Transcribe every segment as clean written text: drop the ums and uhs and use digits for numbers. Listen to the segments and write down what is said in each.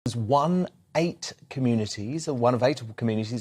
was one of eight communities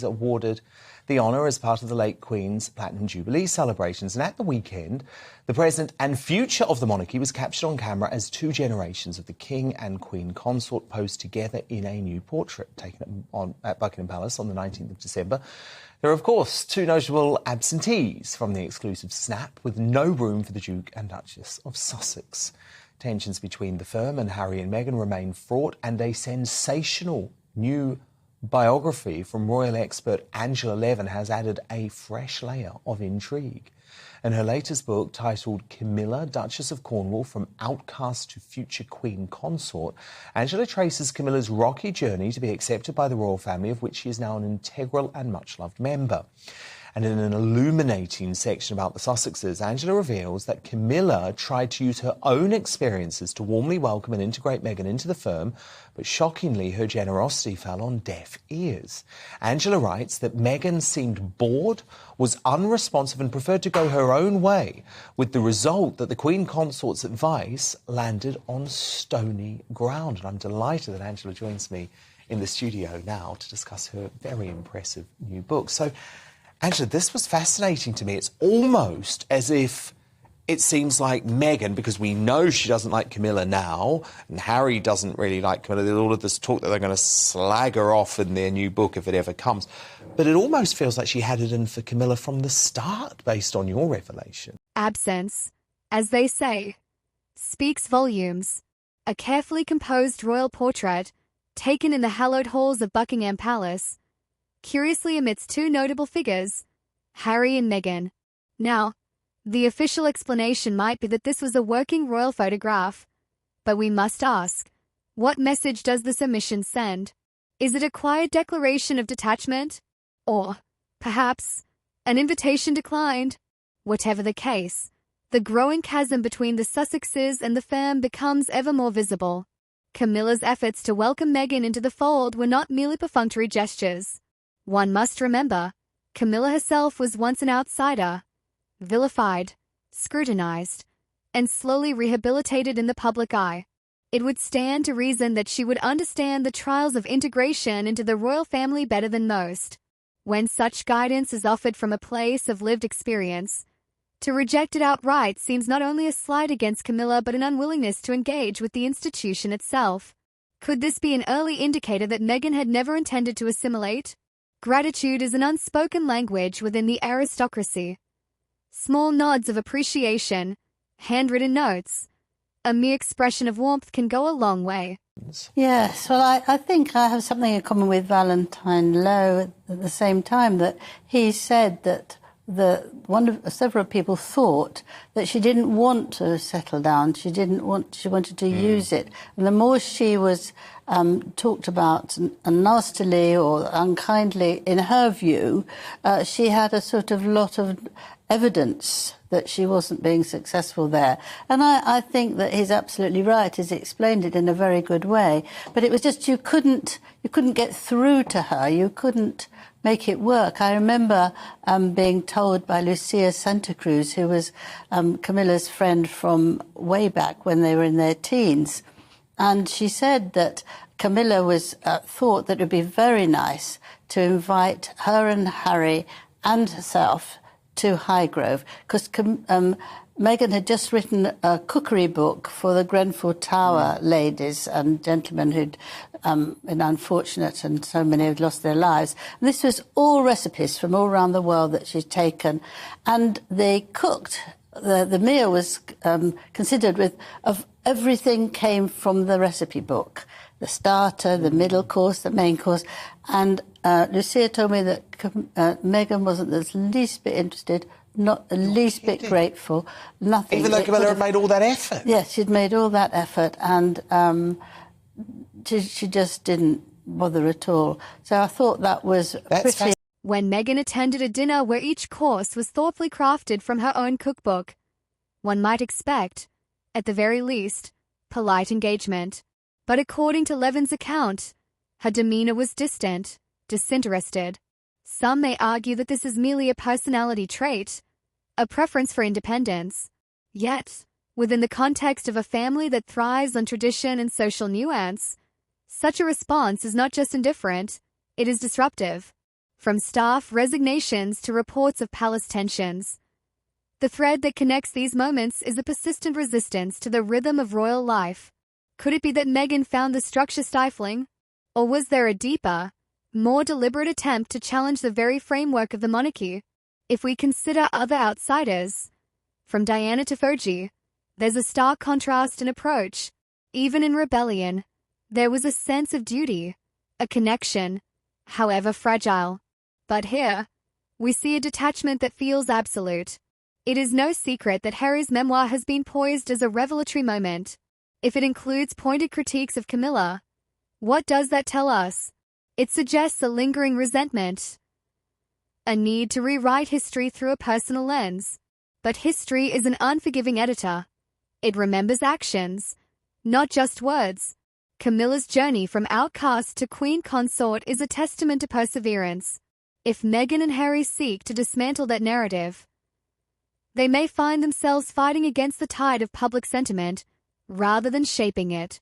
awarded the honour as part of the late Queen's Platinum Jubilee celebrations. And at the weekend, the present and future of the monarchy was captured on camera as two generations of the King and Queen Consort posed together in a new portrait taken at Buckingham Palace on the 19th of December. There are, of course, two notable absentees from the exclusive snap, with no room for the Duke and Duchess of Sussex. Tensions between the firm and Harry and Meghan remain fraught, and a sensational new biography from royal expert Angela Levin has added a fresh layer of intrigue. In her latest book, titled Camilla, Duchess of Cornwall, From Outcast to Future Queen Consort, Angela traces Camilla's rocky journey to be accepted by the royal family, of which she is now an integral and much-loved member. And in an illuminating section about the Sussexes, Angela reveals that Camilla tried to use her own experiences to warmly welcome and integrate Meghan into the firm, but shockingly, her generosity fell on deaf ears. Angela writes that Meghan seemed bored, was unresponsive and preferred to go her own way, with the result that the Queen Consort's advice landed on stony ground. And I'm delighted that Angela joins me in the studio now to discuss her very impressive new book. So, Angela, this was fascinating to me. It's almost as if it seems like Meghan, because we know she doesn't like Camilla now, and Harry doesn't really like Camilla. There's all of this talk that they're going to slag her off in their new book if it ever comes. But it almost feels like she had it in for Camilla from the start, based on your revelation. Absence, as they say, speaks volumes. A carefully composed royal portrait, taken in the hallowed halls of Buckingham Palace, curiously omits two notable figures, Harry and Meghan. Now, the official explanation might be that this was a working royal photograph, but we must ask, what message does this omission send? Is it a quiet declaration of detachment? Or, perhaps, an invitation declined? Whatever the case, the growing chasm between the Sussexes and the firm becomes ever more visible. Camilla's efforts to welcome Meghan into the fold were not merely perfunctory gestures. One must remember, Camilla herself was once an outsider, vilified, scrutinized, and slowly rehabilitated in the public eye. It would stand to reason that she would understand the trials of integration into the royal family better than most. When such guidance is offered from a place of lived experience, to reject it outright seems not only a slight against Camilla but an unwillingness to engage with the institution itself. Could this be an early indicator that Meghan had never intended to assimilate? Gratitude is an unspoken language within the aristocracy. Small nods of appreciation, handwritten notes, a mere expression of warmth can go a long way. Yes, well, I think I have something in common with Valentine Lowe at the same time, that he said that several people thought that she didn't want to settle down. She wanted to use it. And the more she was talked about nastily or unkindly, in her view, she had a sort of lot of evidence that she wasn't being successful there. And I think that he's absolutely right. He's explained it in a very good way. But it was just you couldn't get through to her. You couldn't make it work. I remember being told by Lucia Santa Cruz, who was Camilla's friend from way back when they were in their teens, and she said that Camilla was thought that it would be very nice to invite her and Harry and herself to Highgrove, because Meghan had just written a cookery book for the Grenfell Tower ladies and gentlemen who'd been unfortunate, and so many had lost their lives. And this was all recipes from all around the world that she'd taken, and they cooked. The meal was considered of everything came from the recipe book: the starter, the middle course, the main course. And Lucia told me that Meghan wasn't the least bit interested, not the least bit grateful, nothing. Even though Camilla had made all that effort? Yes, she'd made all that effort, and she just didn't bother at all. So I thought that was pretty... When Meghan attended a dinner where each course was thoughtfully crafted from her own cookbook, one might expect, at the very least, polite engagement. But according to Levin's account, her demeanour was distant, disinterested. Some may argue that this is merely a personality trait, a preference for independence. Yet, within the context of a family that thrives on tradition and social nuance, Such a response is not just indifferent, it is disruptive. From staff resignations to reports of palace tensions, the thread that connects these moments is a persistent resistance to the rhythm of royal life. Could it be that Meghan found the structure stifling? Or was there a deeper, more deliberate attempt to challenge the very framework of the monarchy? If we consider other outsiders, from Diana to Fergie, there's a stark contrast in approach. Even in rebellion, there was a sense of duty, a connection, however fragile. But here, we see a detachment that feels absolute. It is no secret that Harry's memoir has been poised as a revelatory moment. If it includes pointed critiques of Camilla, what does that tell us? It suggests a lingering resentment, a need to rewrite history through a personal lens. But history is an unforgiving editor. It remembers actions, not just words. Camilla's journey from outcast to Queen Consort is a testament to perseverance. If Meghan and Harry seek to dismantle that narrative, they may find themselves fighting against the tide of public sentiment rather than shaping it.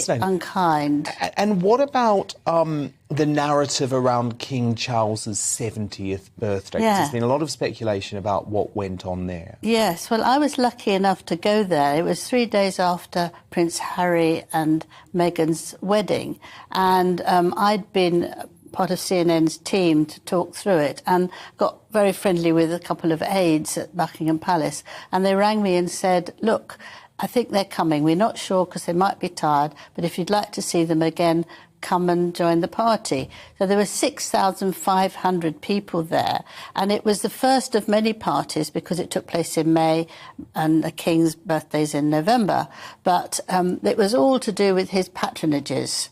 Unkind. And what about the narrative around King Charles's 70th birthday? Yeah. There's been a lot of speculation about what went on there. Yes, well, I was lucky enough to go there. It was 3 days after Prince Harry and Meghan's wedding, and I'd been part of CNN's team to talk through it and got very friendly with a couple of aides at Buckingham Palace, and they rang me and said, look, I think they're coming. We're not sure because they might be tired, but if you'd like to see them again, come and join the party. So there were 6,500 people there, and it was the first of many parties because it took place in May and the King's birthday's in November. But it was all to do with his patronages.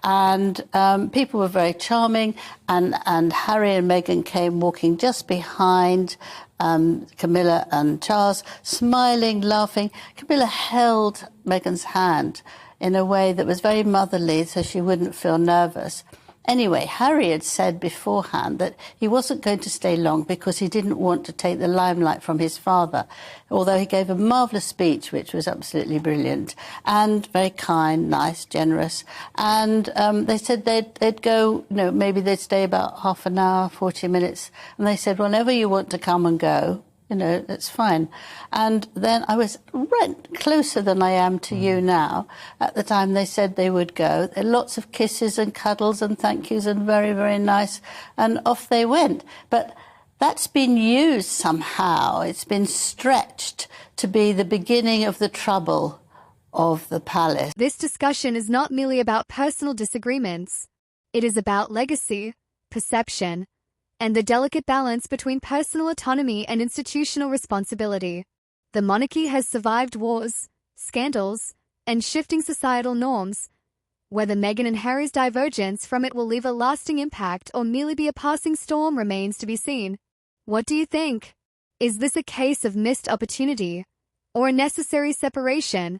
And people were very charming, and Harry and Meghan came walking just behind Camilla and Charles, smiling, laughing. Camilla held Meghan's hand in a way that was very motherly, so she wouldn't feel nervous. Anyway, Harry had said beforehand that he wasn't going to stay long because he didn't want to take the limelight from his father, although he gave a marvellous speech, which was absolutely brilliant, and very kind, nice, generous. And they said they'd go, maybe they'd stay about half an hour, 40 minutes. And they said, whenever you want to come and go, it's fine. And then I was right closer than I am to you now. At the time they said they would go. There were lots of kisses and cuddles and thank yous and very, very nice. And off they went. But that's been used somehow. It's been stretched to be the beginning of the trouble of the palace. This discussion is not merely about personal disagreements. It is about legacy, perception, and the delicate balance between personal autonomy and institutional responsibility. The monarchy has survived wars, scandals, and shifting societal norms. Whether Meghan and Harry's divergence from it will leave a lasting impact or merely be a passing storm remains to be seen. What do you think? Is this a case of missed opportunity or a necessary separation?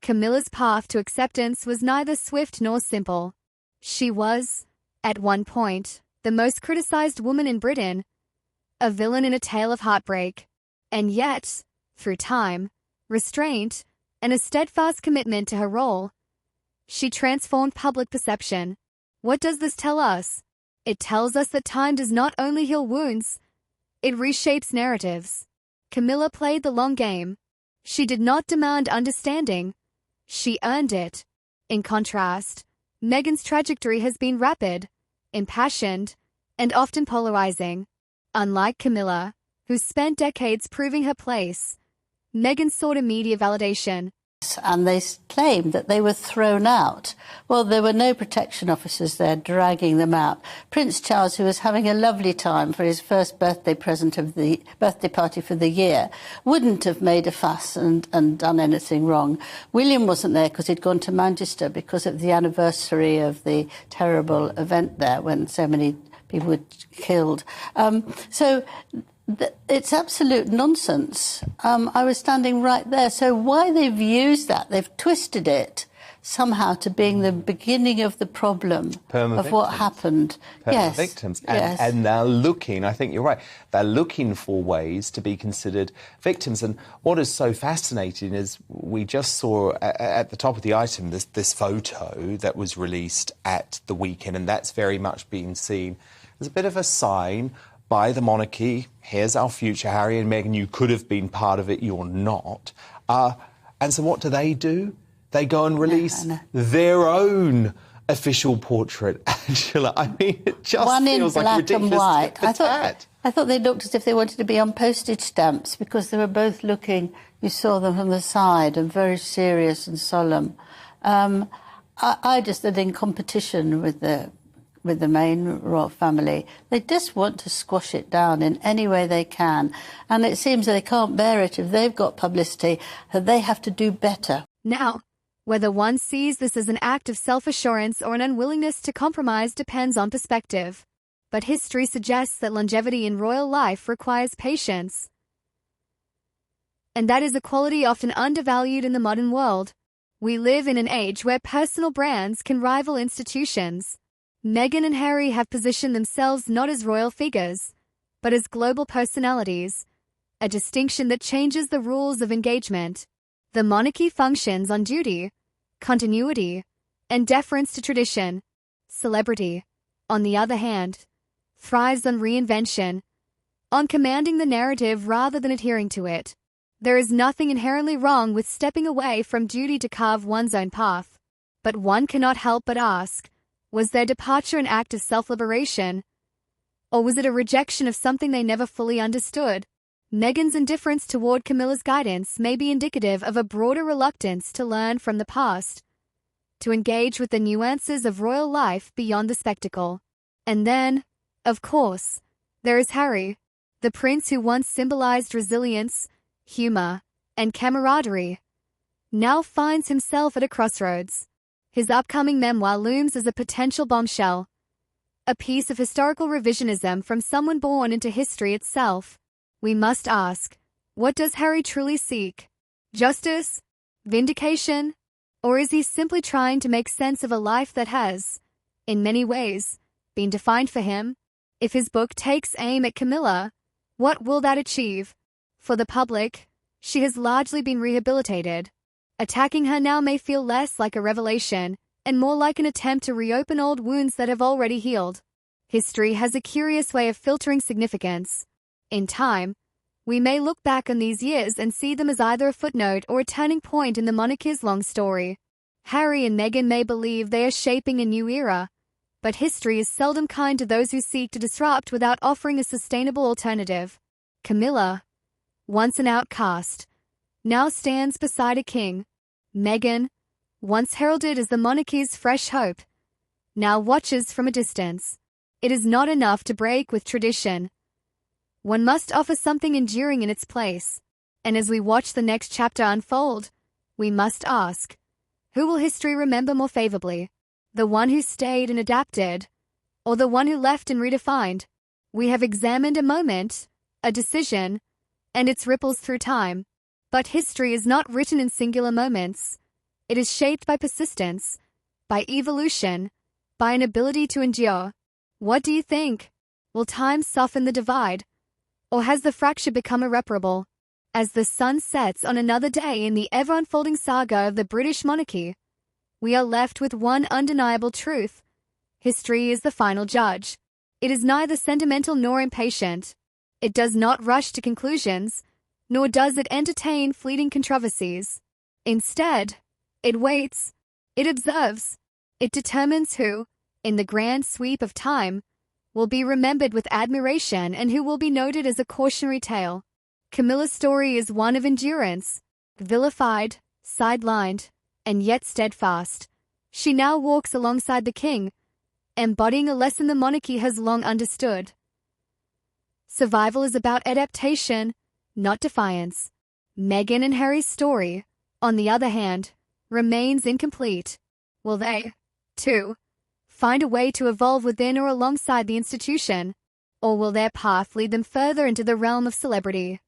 Camilla's path to acceptance was neither swift nor simple. She was, at one point, the most criticized woman in Britain, a villain in a tale of heartbreak. And yet, through time, restraint, and a steadfast commitment to her role, she transformed public perception. What does this tell us? It tells us that time does not only heal wounds, it reshapes narratives. Camilla played the long game. She did not demand understanding. She earned it. In contrast, Meghan's trajectory has been rapid, impassioned, and often polarizing. Unlike Camilla, who spent decades proving her place, Meghan sought immediate validation. And they claimed that they were thrown out. Well, there were no protection officers there dragging them out. Prince Charles, who was having a lovely time for his first birthday present of the birthday party for the year, wouldn't have made a fuss and done anything wrong. William wasn't there because he'd gone to Manchester because of the anniversary of the terrible event there when so many people were killed. It's absolute nonsense. I was standing right there. So why they've used that, they've twisted it somehow to being the beginning of the problem of what happened. Yes. Victims. Yes. And they're looking, I think you're right, they're looking for ways to be considered victims. And what is so fascinating is we just saw at the top of the item this photo that was released at the weekend, and that's very much being seen as a bit of a sign by the monarchy. Here's our future, Harry and Meghan. You could have been part of it, you're not. And so what do? They go and release their own official portrait, Angela. I mean, it just One feels in like a black and ridiculous white. tit for tat. I thought they looked as if they wanted to be on postage stamps because they were both looking, you saw them from the side, and very serious and solemn. I just did in competition with the main royal family. They just want to squash it down in any way they can. And it seems that they can't bear it if they've got publicity, that they have to do better. Now, whether one sees this as an act of self-assurance or an unwillingness to compromise depends on perspective. But history suggests that longevity in royal life requires patience. And that is a quality often undervalued in the modern world. We live in an age where personal brands can rival institutions. Meghan and Harry have positioned themselves not as royal figures, but as global personalities, a distinction that changes the rules of engagement. The monarchy functions on duty, continuity, and deference to tradition. Celebrity, on the other hand, thrives on reinvention, on commanding the narrative rather than adhering to it. There is nothing inherently wrong with stepping away from duty to carve one's own path, but one cannot help but ask, was their departure an act of self-liberation, or was it a rejection of something they never fully understood? Meghan's indifference toward Camilla's guidance may be indicative of a broader reluctance to learn from the past, to engage with the nuances of royal life beyond the spectacle. And then, of course, there is Harry, the prince who once symbolized resilience, humor, and camaraderie, now finds himself at a crossroads. His upcoming memoir looms as a potential bombshell, a piece of historical revisionism from someone born into history itself. We must ask, what does Harry truly seek? Justice? Vindication? Or is he simply trying to make sense of a life that has, in many ways, been defined for him? If his book takes aim at Camilla, what will that achieve? For the public, she has largely been rehabilitated. Attacking her now may feel less like a revelation and more like an attempt to reopen old wounds that have already healed. History has a curious way of filtering significance. In time, we may look back on these years and see them as either a footnote or a turning point in the monarchy's long story. Harry and Meghan may believe they are shaping a new era, but history is seldom kind to those who seek to disrupt without offering a sustainable alternative. Camilla, once an outcast, now stands beside a king. Meghan, once heralded as the monarchy's fresh hope, now watches from a distance. It is not enough to break with tradition. One must offer something enduring in its place. And as we watch the next chapter unfold, we must ask, who will history remember more favorably? The one who stayed and adapted, or the one who left and redefined? We have examined a moment, a decision, and its ripples through time. But history is not written in singular moments. It is shaped by persistence, by evolution, by an ability to endure. What do you think? Will time soften the divide? Or has the fracture become irreparable? As the sun sets on another day in the ever-unfolding saga of the British monarchy, we are left with one undeniable truth. History is the final judge. It is neither sentimental nor impatient. It does not rush to conclusions, nor does it entertain fleeting controversies. Instead, it waits, it observes, it determines who, in the grand sweep of time, will be remembered with admiration and who will be noted as a cautionary tale. Camilla's story is one of endurance, vilified, sidelined, and yet steadfast. She now walks alongside the king, embodying a lesson the monarchy has long understood. Survival is about adaptation, not defiance. Meghan and Harry's story, on the other hand, remains incomplete. Will they, too, find a way to evolve within or alongside the institution? Or will their path lead them further into the realm of celebrity,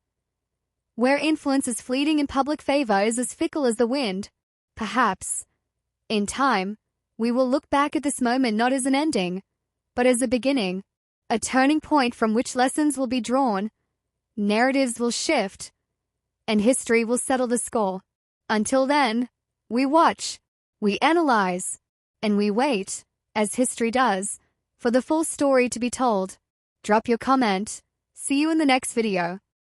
where influence is fleeting and public favor is as fickle as the wind? Perhaps, In time, we will look back at this moment not as an ending, but as a beginning, a turning point from which lessons will be drawn, narratives will shift, and history will settle the score. Until then, we watch, we analyze, and we wait, as history does, for the full story to be told. Drop your comment. See you in the next video.